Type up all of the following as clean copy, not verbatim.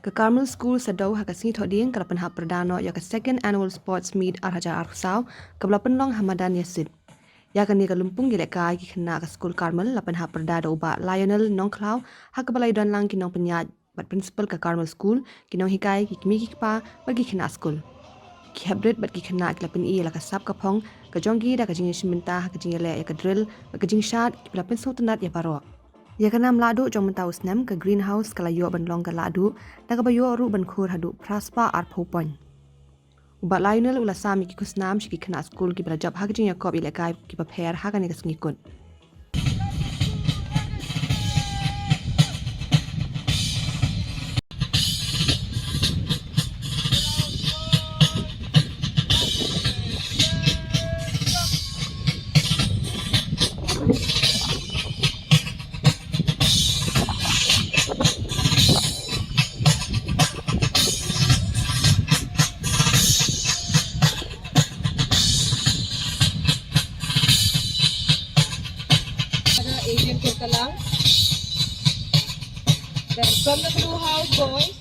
Ke Carmel School sedau hakasni thoding kalapan hak perdana ya ke second annual sports meet Arhajar Arsau kebelapan long Hamadan Yasid. Ya kan ni kalumpung gilek kai ki kena ke School Carmel lapan hak perdana uba Lionel Nongklau hak kebalai don lang kinong penyat bat principal ke Carmel School kinong hikai ki kimi ki pa bagi kena school. Ki habrit bat ki kena kelapan i la kasap kapong ke jonggi da ke jingin minta ke jingin le ya ke drill ke jing shot ki kelapan sotenat ya barok. Ya kena meladu jom mentau senam ke greenhouse kala yo ban long ke ladu da ke bayo ru ban khur hadu praspa art popon. Ubat Lionel ula sami ki kusnam shi ki kena school ki bela job hak jing yakob ile kai ki paper hak ani ke sengikut. Adrian Kurtalang. Then from the blue house boys,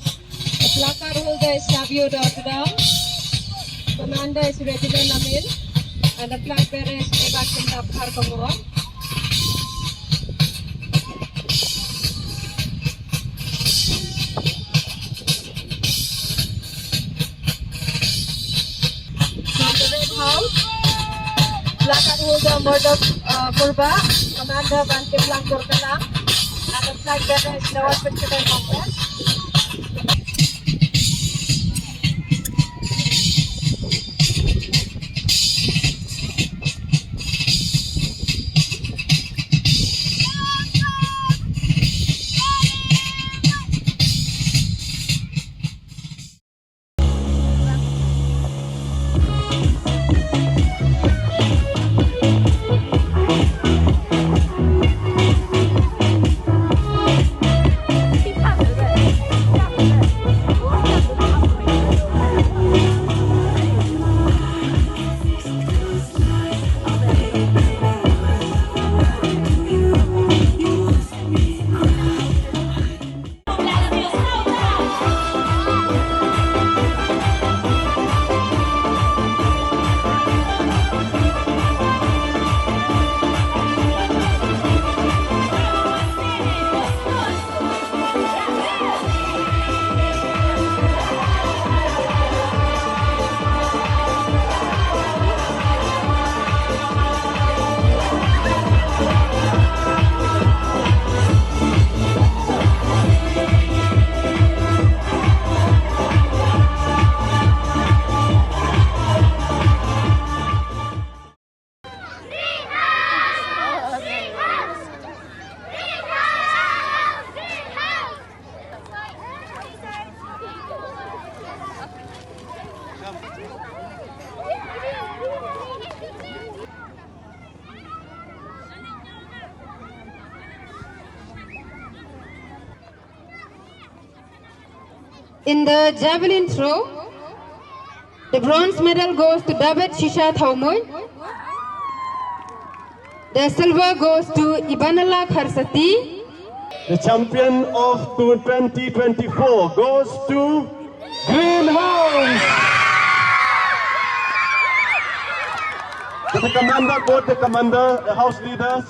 the placard holder is Savio Rotterdam, commander is Reginald Lamil, and the flag bearer is Sebastian Tapkar Kamua. From the red house, placard holder Murdoch Purba, commander Bante Blanc Kurtalang, and the flag bearer is Nawaz Pitkatai Congress. In the javelin throw, the bronze medal goes to David Shisha Thaumoy. The silver goes to Ibanala Kharsati. The champion of 2024 goes to Greenhouse. To the commander, both the commander, the house leaders,